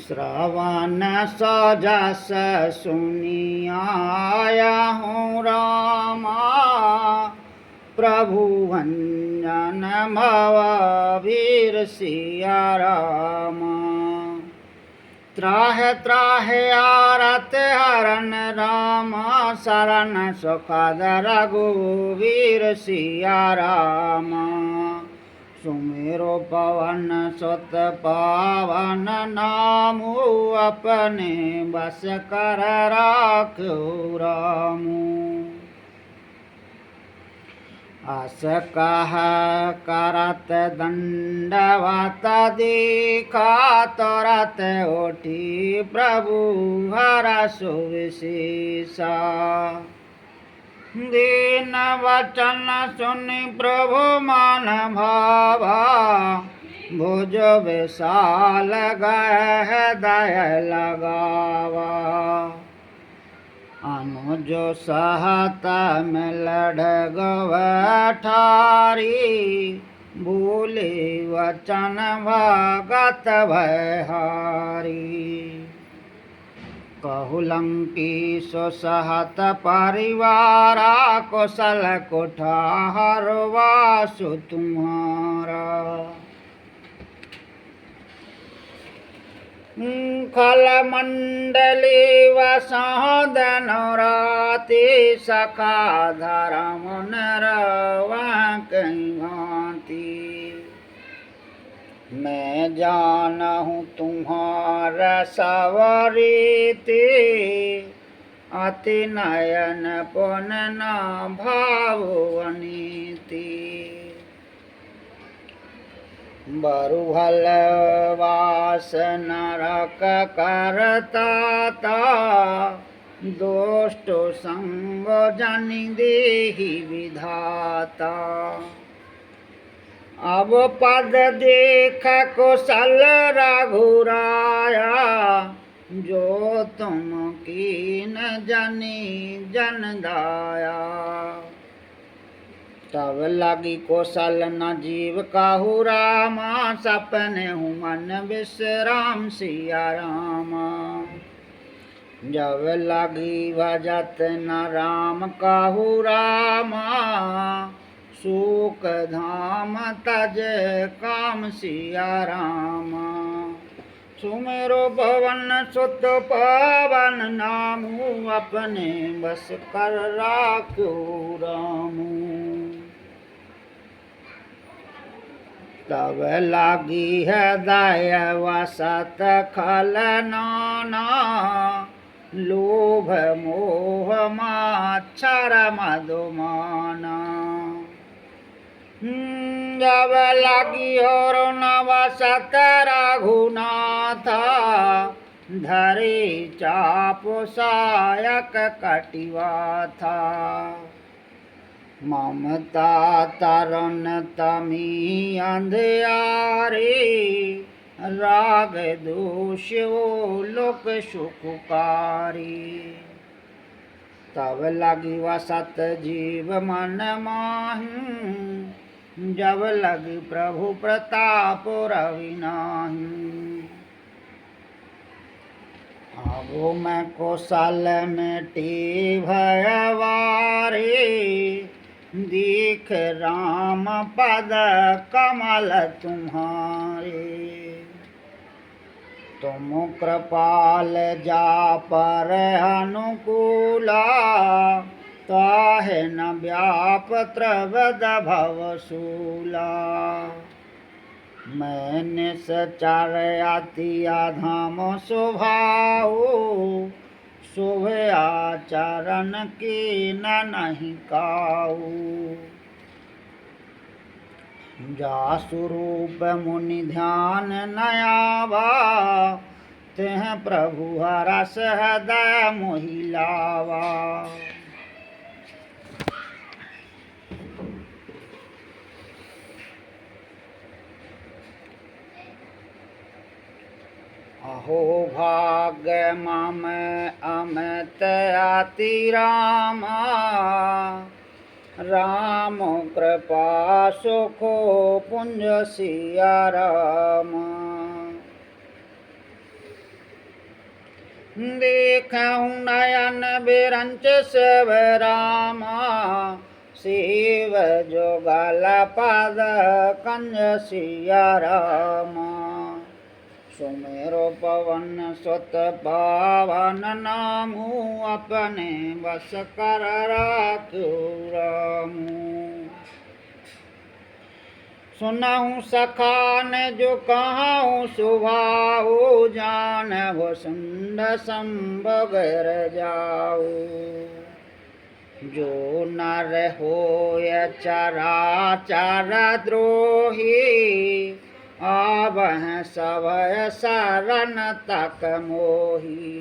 श्रवण सजस सुनी आया हूँ रामा, प्रभु भंजन भव वीर सिया रामा। त्राह त्राह आरत हरण रामा, शरण सुखद रघुवीर सिया रामा। सुमेरो पवन सुत पावन नामु, अपने बस कर राखो रामू। अस कह करत दंडवत देखा, तुरत उठी प्रभु हरषु विशेषा। दीन वचन सुनि प्रभु मन भावा, भुज विशाल गए दय लगावा। अनुज सहत मिल गव ठारी, भूले वचन भगत भयहारी। कहूलंकी सुसहत परिवारा, कुशल कुठार वासु तुम्हारा। खल मंडली वसोदन राति, सखा धर्म नरवा कहीं भांति। मैं जानहूँ तुम्हारा सवरीति, अति नयन पुन न भावनीति। बरुहल वास नरक करता ता, दोष्ट संग जन देहि विधाता। अब पद देख कुशल रघुराया, जो तुम कीन जनी जन दाया। तब लगी कौशल न जीव कहु रामा, सपने हूँ मन विश्राम सिया रामा। जब लगी भजत न राम कहु रामा, सुख धाम तज काम सिया रामा। सुमेरो भवन सुत पावन नामु, अपने बस कर राखो रामू। तब लागी हृदय वसत खल नाना, लोभ मोह माच्छर मधुमाना। जब लगी और नवसत रघुनाथा, धरे चाप सायक कटिवा था। ममता तरुण तमी अंधियारे, राग दोष वो लोक सुखकारी। तब लगी वसत जीव मन माही, जब लगी प्रभु प्रताप रवि नाही। अब मैं कौशल मिटी भयवारे, दीख राम पद कमल तुम्हारे। तुम कृपाल जा पर अनुकूला, ताहे न व्याप त्रवद भवशूला। मैं निश्चर अतिया धाम शोभाऊ, शोभे आचरण की न नहीं काऊ। जासु रूप मुनि ध्यान नयावा, तेह प्रभु हरस हृदय मोहिलावा। अहो भाग्य मम अमित अति रामा, राम कृपा सुखो पुंज सिया राम। देखऊँ नयन बिरंच शिव रामा, शिव जोगल पद कंज सिया रामा। सुमेरो पवन सुत पावन नामू, अपने बस कर राखो रामू। सुनहु सखान जो कहाऊँ सुभाऊ, जान वो सुंद संभगर जाऊ। जो नर होय चराचर द्रोही, आवह सभय शरण तक मोही।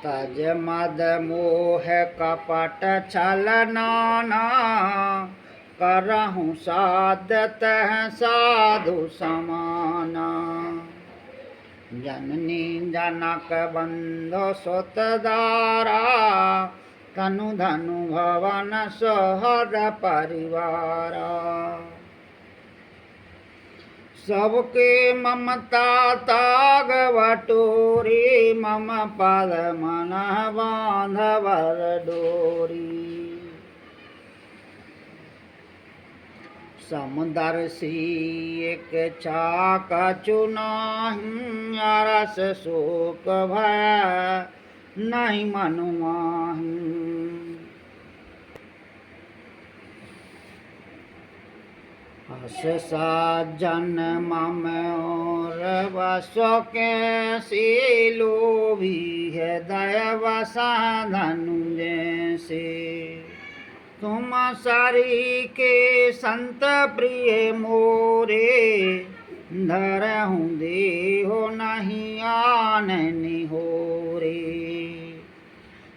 तज मद मोह कपट छल नाना, करहूँ साधत साधु समाना। जननी जनक बंधु सुत दारा, तनु धनु भवन सोहर परिवारा। सबके ममता ताग बटोरी, मम पद मन बांधवर डोरी। समदर्शी एक चाक चुनाही, अरस शोक भय नहीं मनु माही। हस साजन मम और बसो के सीलो भी है, दया धनु जैसे। तुम सारी के संत प्रिय मोरे, धरहूँ देहो नहीं आननि हो रे।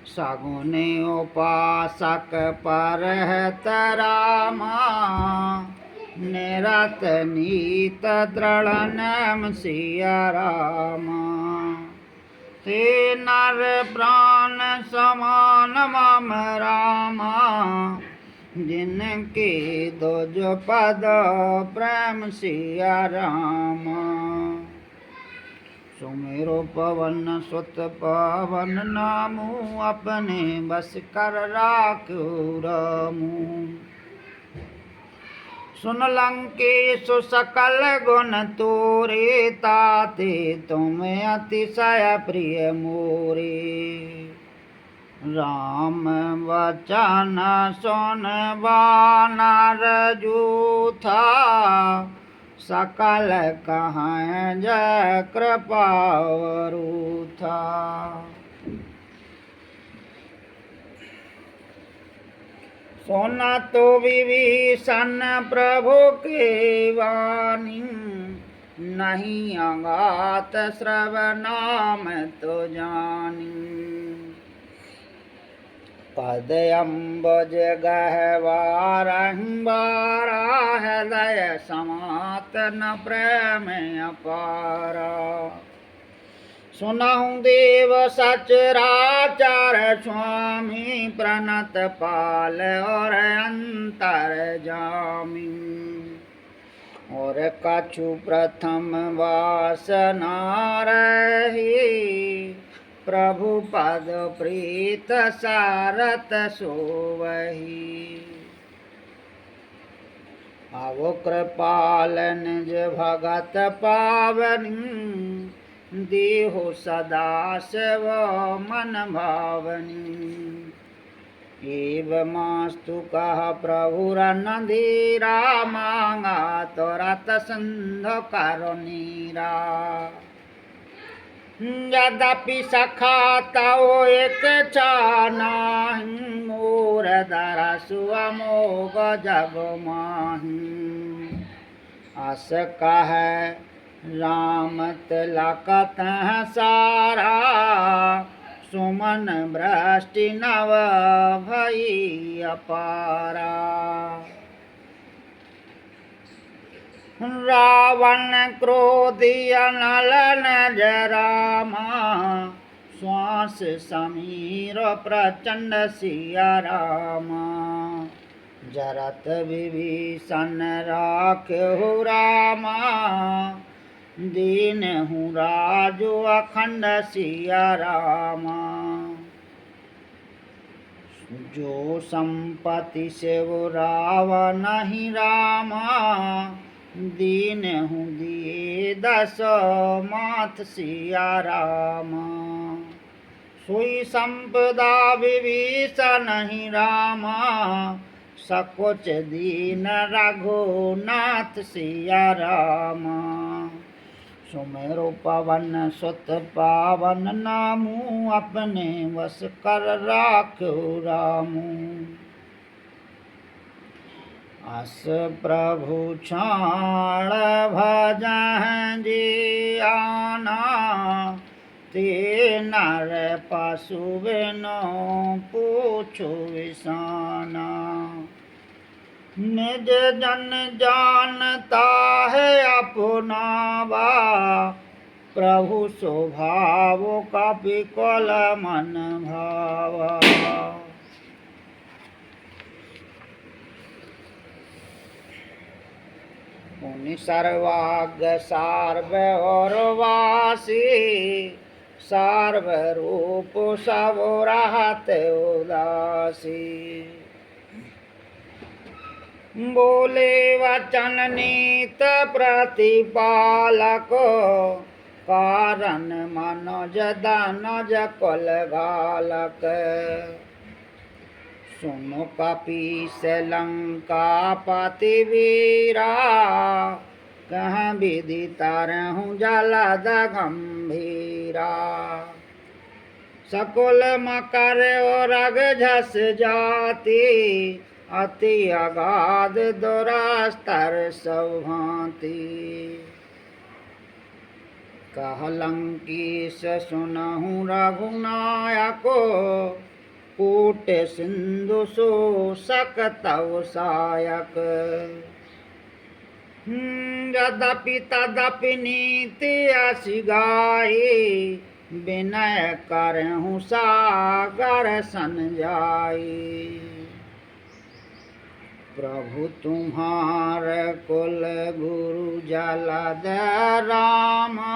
सगुने उपासक पर है तरामा, निरत नीत दृढ़ नम सिया रामा। ते नर प्राण समान मम रामा, जिनके दोज पद प्रेम सिया रामा। सुमेरो पवन सुत पावन नामू, अपने बस कर राखो रामू। सुन लंकेश सकल गुण तोरे, ताते तुम अतिशय प्रिय मोरे। राम वचन सुन वानर जूथा, सकल कहाँ जय कृपा वरूथा। सोना तो विभीषण प्रभु के वाणी, नहीं अगात श्रवनाम तो जानी। पद अम्बुज गहवारंबारा, हृदय समातन प्रेम अपारा। सुनहु देव सचराचर स्वामी, प्रणत पाल और अंतर जामी। और कछु प्रथम वासना रही, प्रभु पद प्रीत सारथ सोवही। आवो कृपाल निज भगत पावनी, देहो सदा शिव मन भावनी। एवमास्तु कह प्रभु रणधीरा, मांगा तो रत सिंधु करुणीरा। यद्यपि सखा तव एक चानाहि, मोर दरसु अमोघ जग माही। अस कह राम तिलकत सारा, सुमन वृष्टि नव भई अपारा। रावण क्रोधी अनल नजरामा, श्वास समीर प्रचंड सिया रामा। जरत विभीषण राखहु रामा, दीन हूँ राजो अखंड सिया रामा। जो संपत्ति से वो रावा नहीं रामा, दीन हूँ दिए दस मात सिया रामा। सोई संपदा विभीषण नहीं रामा, सकुच दीन रघुनाथ सिया रामा। सुमेरो पवन सुत पावन नामू, अपने वश कर राखो रामू। अस प्रभु छाण भजह जी आना, ते नर पशु बिनो पूछो विसाना। निज जन जानता है अपनावा, प्रभु स्वभाव कपि कल मन भावा। मुनि सर्वाग सार्वौरवासी, सार्वरूप सब रहत उदासी। बोले वचन नीत प्रतिपालक, कारण मनोज दानज कुल घालक। सुनो कपीस लंका पति वीरा, कहाँ विधि तरहूँ जलद गंभीरा। सकुल मकर रग झस जाती, अति अगाध दुरास्तर सब भांति। कहलंकीस सुनहु रघुनायको, कूट सिंधु शोषक तव सायक। यद्यपि तदपि नीति असी गाई, विनय करहु सागर सन जाई। प्रभु तुम्हार कुल गुरु जलद रामा,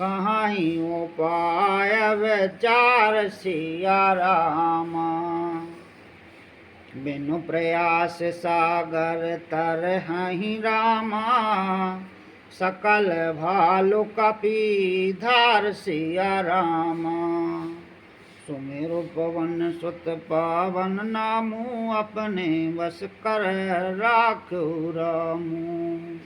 कहीं उपाय विचार सिया रामा। बिनु प्रयास सागर तरहि रामा, सकल भालु कपि धार सिया रामा। सुमेरु पवन सुत पावन नामू, अपने वश कर राखो रामू।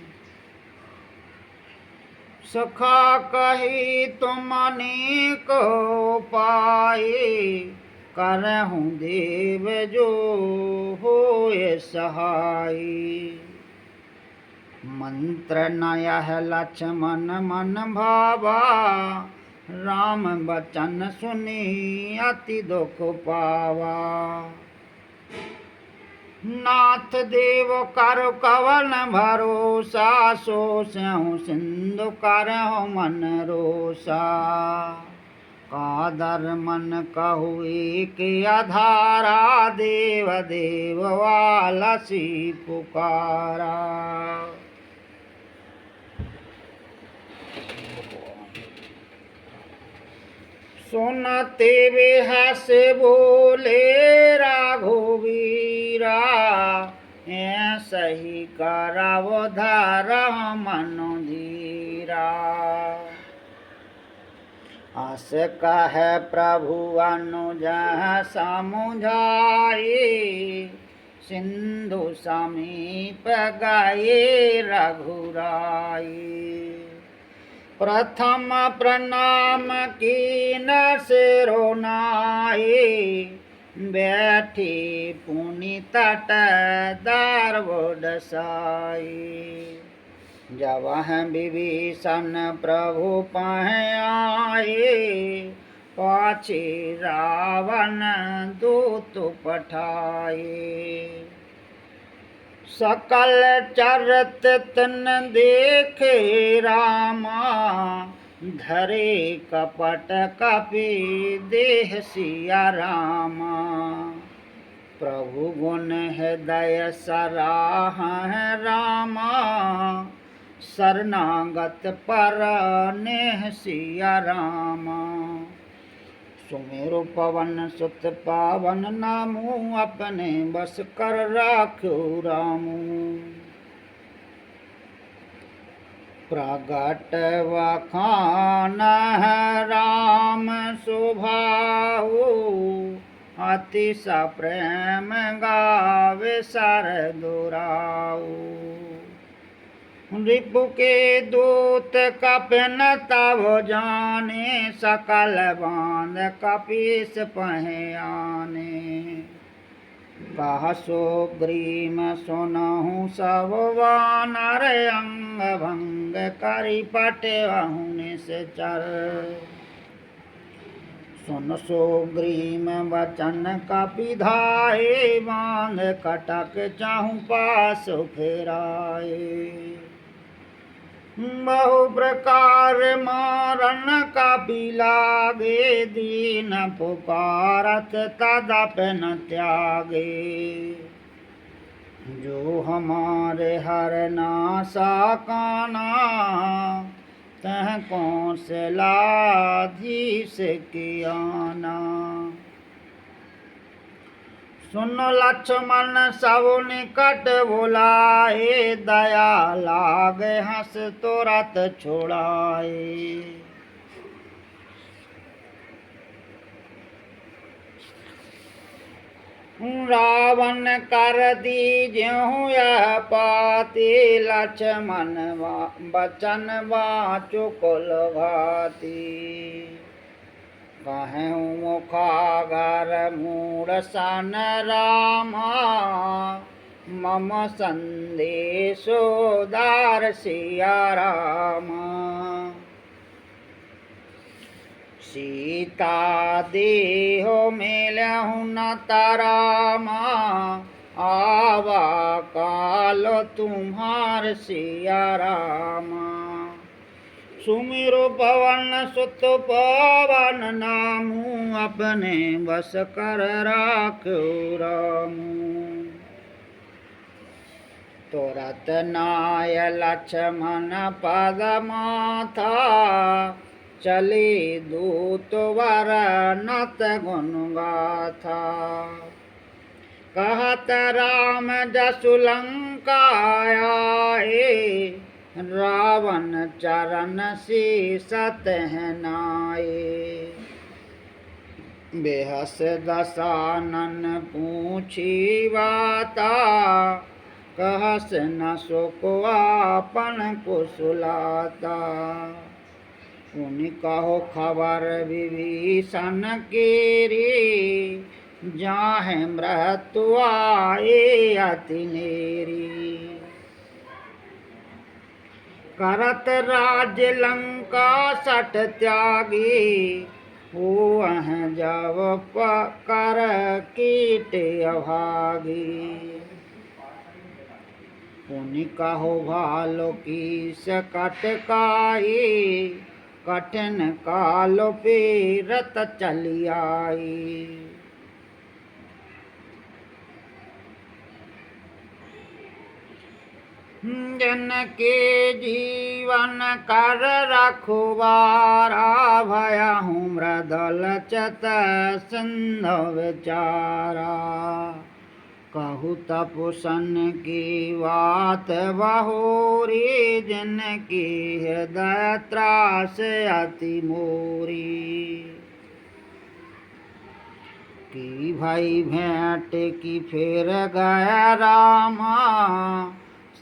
सखा कही तुम अनेक पाए, करहूँ देव जो होए सहाय। मंत्र नयह लक्ष्मण मन भावा, राम बचन सुनी अति दुख पावा। नाथ देव कर कवन भरोसा, सो स्यहु सिंधु करहु मन रोसा। कादर मन कहु एक अधारा, देव देव वालसी पुकारा। सुनते बेहस बोले राघुवीरा, ऐसा ही करव धर मनो धीरा। अस कह प्रभु अनुज समुझाए, सिंधु समीप गए रघुराई। प्रथम प्रणाम कीन सिरो नाई, बैठी पुनि तट दारवोड साई। जवह विभीषण प्रभु पह आए, पाछे रावण दूत पठाए। सकल चरत तन देखे रामा, धरे कपट कपि देह सिया रामा। प्रभु गुण हृदय सराह रामा, शरणागत पर नेह सिया रामा। सुमेरु पवन सुत पावन नामू, अपने बस कर राख्यो रामू। प्रगट वखान राम सुभाऊ, अति सप्रेम गावे सर दुराऊ। रिपु के दूत कपिन तब जाने, सकल बांध कपीस पहे आने। कहसो ग्रीम सुनहु सब वानर, अंग भंग करि पटेवहु निश्चर। सुन सो ग्रीम वचन कपिधाए, बांध कटक चाहु पास फेराए। बहु प्रकार मारन कपि लागे, दीन पुकारत तदपि न त्यागे। जो हमारे हर नासा काना, तह कौशलाधीश कियाना। सुन लक्ष्मण सब निकट बुलाए, दया लागे हंस तुरत छुड़ाए। रावण कर दीजहु यह पाती, लक्ष्मण बचन वाचु कुल घाती। कहूँ मुखागर मूढ़ सन रामा, मम संदेशो दार सिया रामा। सीता देहो मिलहु न तरामा, आवा कालो तुम्हार सिया रामा। सुमिरो पवन सुत पावन नामू, अपने बस कर राख्यो रामू। तुरत नाय लक्ष्मण पद माथा, चले दूत वर नत गुण गाथा। कहत राम जसु लंका आए, रावण चरण शीसत नाये। बेहस दसानन पूछी वाता, कहस न सुख आपन कुशलाता। उनि कहो खबर विभीषण केरी, जाहे मृत्यु आए अति नेरी। करत राज लंका सठ त्यागी, हुअह जब कर कीट अभागी। पुनि कहो भालो कीस कटकाई, कठिन कालो पीरत चली आई। जन के जीवन कर रखुवारा, भयहु मृदल चत सिंधु विचारा। कहु तपुसन की बात बहोरी, जिनकी हृदय त्रास अति मोरी। की भाई भेंट की फिर गया रामा,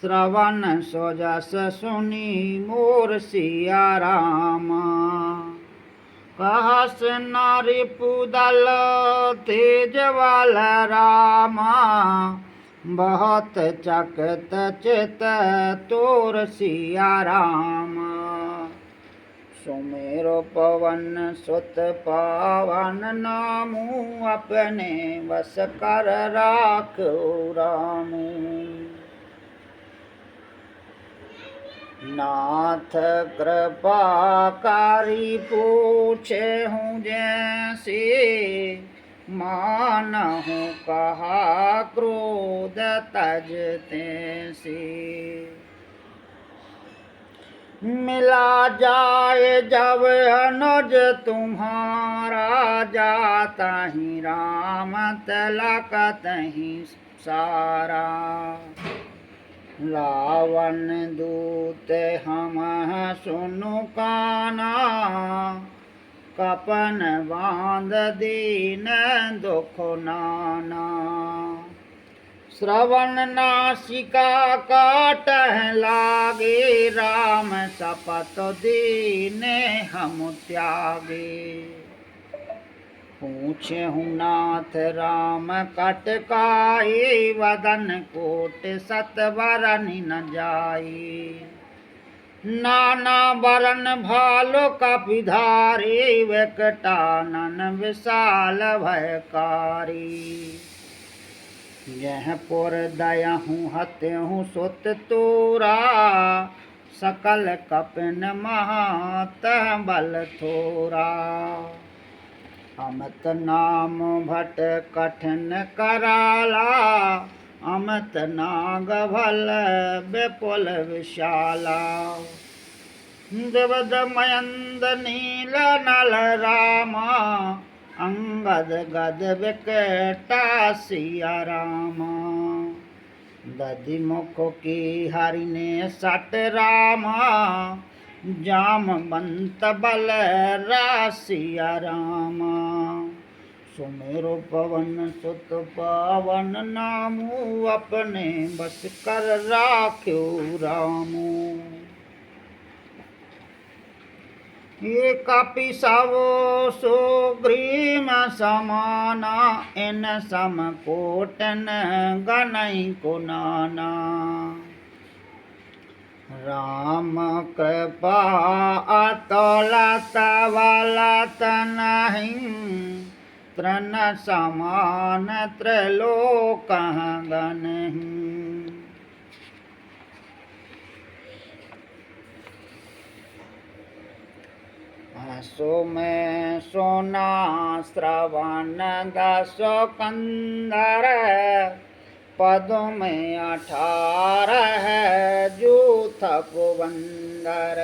श्रवण सोजस सुनी मोर सिया रामा। कहस नारी पुदल तेज वाल रामा, बहुत चकित चित तोर सिया रामा। सुमेरो पवन सुत पावन नामू, अपने बस कर राख्यो रामू। नाथ कृपा कारी पूछे हूँ जैसे, मानहु कहा क्रोध तज तैसे। मिला जाए जब अनुज तुम्हारा, जाता ही राम तलक तहीं सारा। रावण दूत हम सुनु काना, कपन बांध दीन दुख नाना। श्रवण नासिका काटह लागे, राम शपथ दीने हम त्यागे। पूछहु नाथ राम कटकाए, वदन कोट सत बरन न जाए। नाना बरन भालो कपिधारे, विकटानन विशाल भयकारी। यह पुर दयहु हत्यहु सुत तोरा, सकल कपिन महात बल थोरा। अमत नाम भट कठिन कराला, अमत नाग भल विपुल विशाला। द्विविध मयंद नील नल रामा, अंगद गद विकटा सिया रामा। दधि मुख की हरि ने सट रामा, जामवंत बल रासिया रामा। सुमेरु पवन सुत पावन नामु, अपने बस कर राख्यो रामू। ये कपि सबो सुग्रीव समाना, इन सम कोटन गनई को नाना। राम कृपा अतुलत बलत नहीं, तृण समान त्रिलोक गनहि। सो में सोना श्रवण दसो कंदर, पदों में 18 जूथ पुबंदर।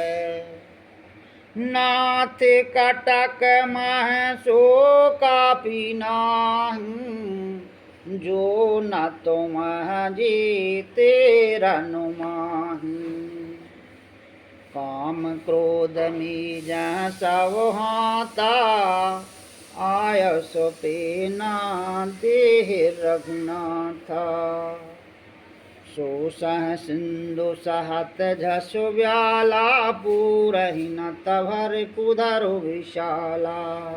नाथ कटक मह सो कापी नाही, जो न तुम जीते रनुमाही। काम क्रोध मीज सब हाथा, आयस पेना देह रघुनाथा। सो सह सिंधु सहत झसु व्याला, पूरहि न तभर कुधरु विशाला।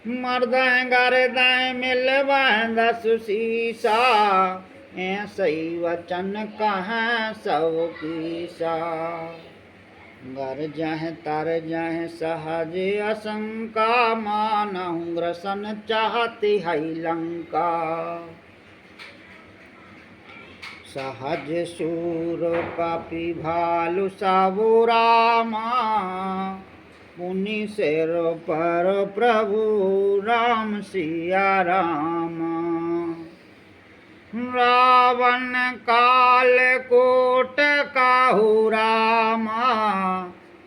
मर्दय गर्दय मिलवह दसु सीसा, ऐसई वचन कहाँ सब कीसा। गरजह तरजह सहज असंका, मानहु ग्रसन चाहति हई लंका। सहज सूर कपि भालु सबु रामा, पुनि सिर पर प्रभु राम सिया रामा। रावण काल कोट काहू रामा,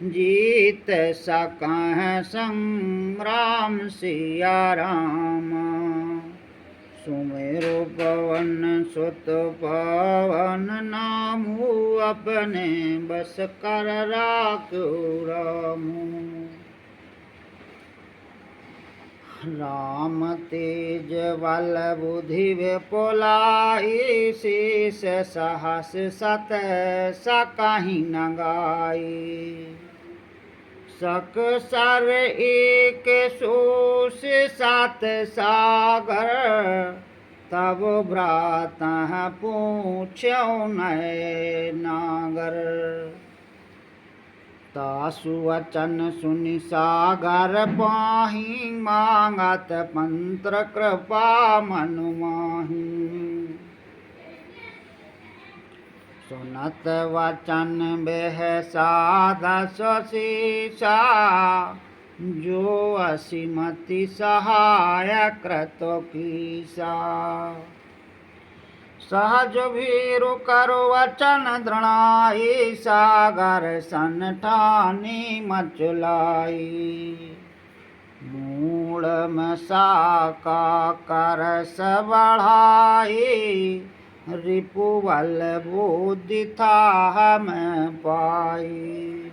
जीत सकह संग्राम सिया रामा। सुमेरु पवन सुत पवन नामु, अपने बस कर राख्यो रामू। राम तेज बल बुद्धि विपुलाई, शेष सहस सत सकहि न गाई। सक सर एक सोष सात सागर, तब भ्रातः पूछ्यो नय नागर। तासु वचन सुनि सागर पाहि, मांगत मंत्र कृपा मनु माहि। सुनत वचन बेह साधस शीसा, जो असिमति सहाय क्रतु कीसा। सहज भीरु करु वचन दृढ़ाई, सागर सन ठानी मचुलाई। मूल में साका करस बढ़ाई, रिपुबल बुद्धि था में पाई।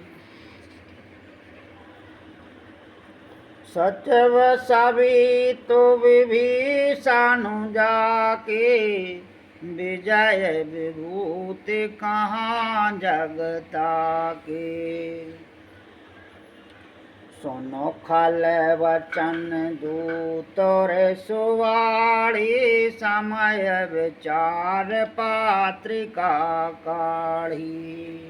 सचव सभी तो विभीषण जाके, विजय विभूति कहाँ जगता के। सुनो खल वचन दूतोर सुवाड़ी, समय विचार पात्रिका काढ़ी।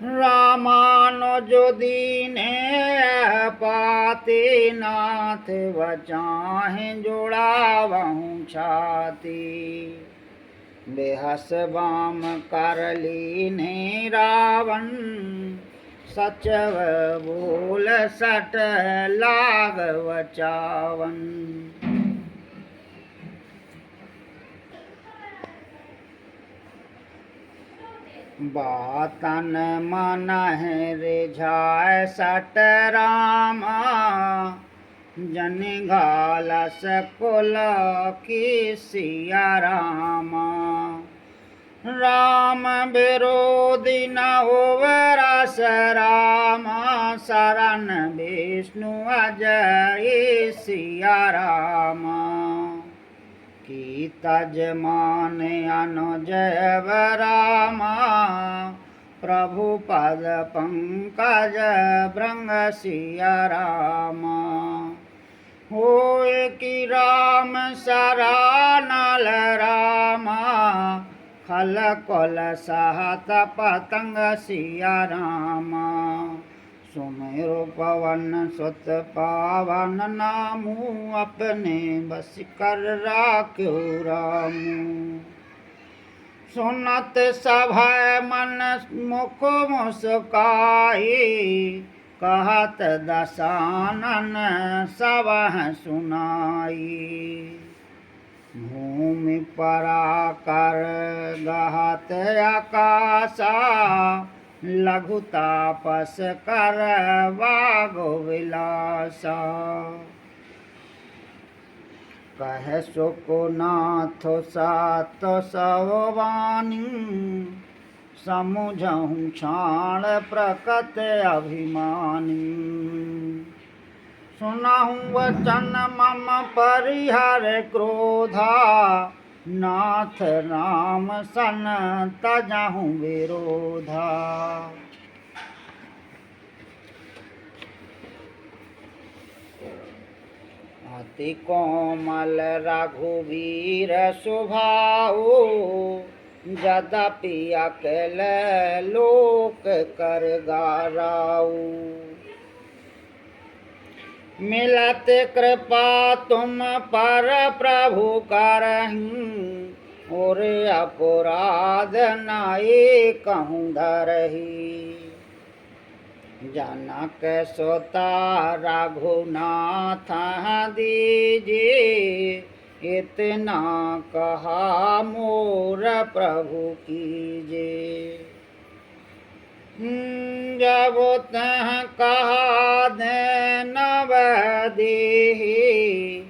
रामानुज दीने पाते, नाथ वचाहे जोड़ावहु छाती। बेहस बाम कर लीने रावण, सचव बोल सट लाग वचावन। बातन मन रिझाय सट रामा, जन घालस कुल की सिया रामा। राम विरोधी न होवे रस रामा, शरण विष्णु अजय सिया रामा। की तजमान अनुजय रामा, प्रभु पद पंकज भृंग सिया रामा। होय कि राम सरानल रामा, खल कोल सहत पतंग सिया रामा। सुमेरु पवन सुत पावन नामू, अपने बस कर राख्यो रामू। सुनत सभय मन मुख मुस्काई, कहत दसानन सबह सुनाई। भूमि पराकर गहत आकाशा, लघु तापस कर वागो विलासा। कह सुकुनाथ सात सवानी, समुझहु क्षाण प्रकट अभिमानी। सुनहु वचन मम परिहर क्रोधा, नाथ राम सन तजहु विरोधा। अति कोमल रघुवीर स्वभाव, यद्यपि अकेल लोक कर गाराऊ। मिलत कृपा तुम पर प्रभु करहीं, और अपराध नाई कहूँ धरही। जनक सोता रघुनाथ दीजे, इतना कहा मोर प्रभु कीजे। जब तह कहा दे नव देहि,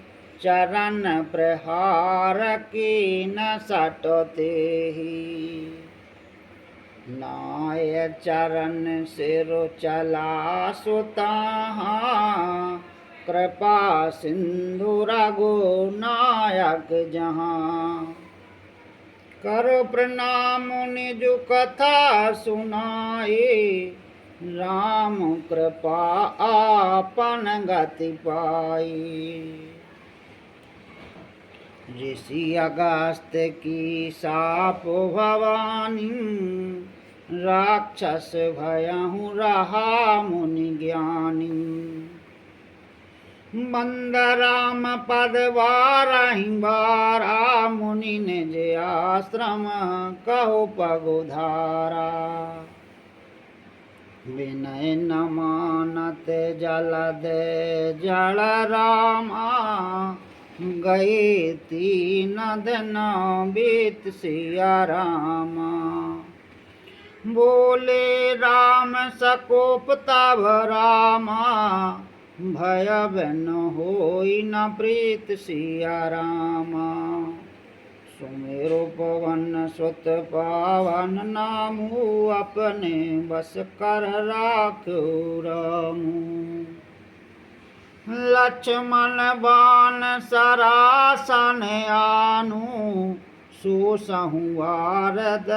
चरण प्रहार की न सटते ही। नाय चरण सिर चला सुताहा, कृपा सिंधु रघुनायक जहाँ। करो प्रणाम निज कथा सुनाए, राम कृपा आपन गति पाई। ऋषि अगस्त की साप भवानी, राक्षस भयहु रहा मुनि ज्ञानी। बंदराम पद बारहि बारा, मुनि निज आश्रम कहो पगुधारा। विनय न मानत जलद जल रामा, गए तीन दिन बीत सिया रामा। बोले राम सकोप तब रामा, भय बिन होई न प्रीत सिया रामा। सुमेरु पवन सुत पावन नामू, अपने बस कर राखो रामू। लक्ष्मण बाण सरासन आनु, सुसहु वारद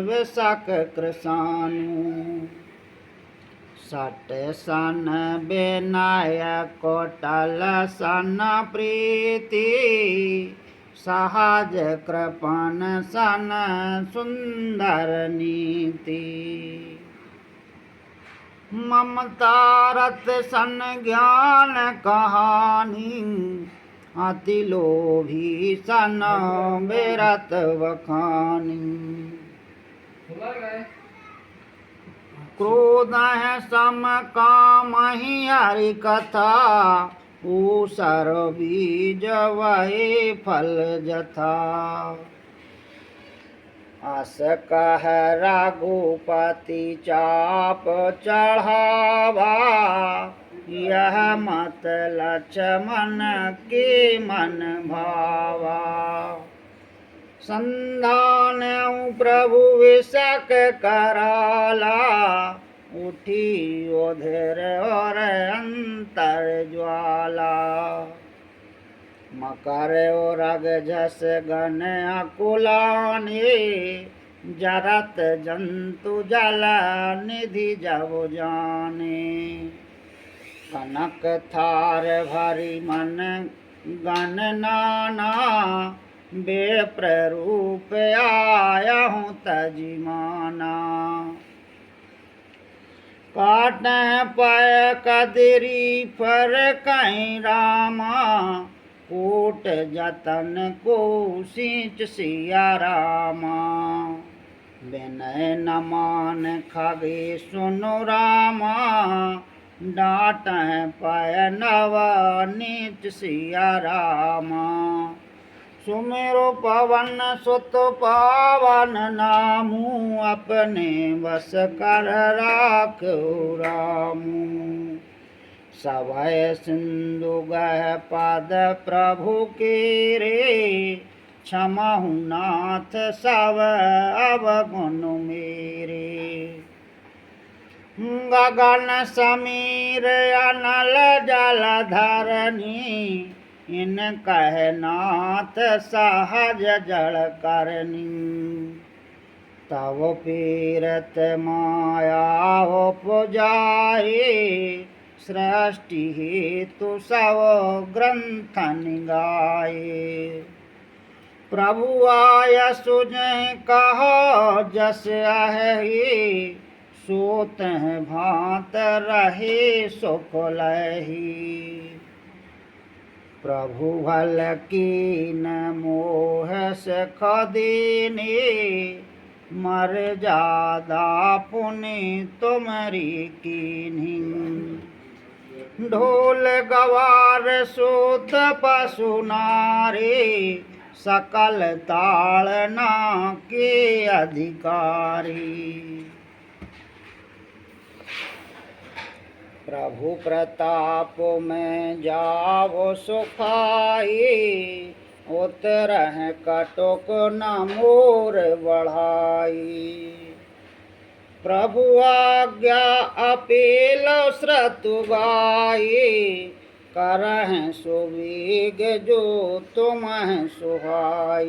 विषक कृसानु। सट सन विनय कोटल सन प्रीति, सहज कृपण सन सुंदर नीति। ममता रत सन ज्ञान कहानी, अति लोभी सन बेरत वखानी। क्रोध है सम काम ही हरि कथा, ऊसर बीज वही फल जथा। अस कह रघुपति चाप चढ़ावा, यह मत लक्ष्मण के मन भावा। संधान प्रभु विषक कराला, उठी ओधर और अंतर ज्वाला। मकर रग जस गण अकुलाने, जरत जंतु जल निधि जब जाने। कनक थार भरी मन गण नाना, बेप्र रूप आया हूँ तजिमाना। काट पाय कदरी पर कहीं रामा, कोट जतन को सींच सिया रामा। विनय न मान खगे सुनो रामा, डांट पाय नव नीच सिया रामा। सुमेरु पवन सुत पावन नामू, अपने बस कर राखो रामू। सभय सिंधु गह पद प्रभु के रे, क्षमाहु नाथ सब अवगुण मेरे। गगन समीर अनल जल धरनी, इन कह नाथ सहज जड़ करनी। तव पीरत माया उपजाए, सृष्टि हेतु सब ग्रंथन गाए। प्रभु आय सुज कहो जस अहि, सोत भांत रहे सुख लही। प्रभु भल कीन मोह सख दीने, मर्यादा पुनि तुमरी कीन्ही। ढोल गवार सूत पशु नारे, सकल ताड़ना के अधिकारी। प्रभु प्रताप में जावो सुखाई, उतरह कटुक न मोर बढ़ाई। प्रभु आज्ञा अपील श्रुतु गाई, करह सुविग जो तुम्हें सुहाई।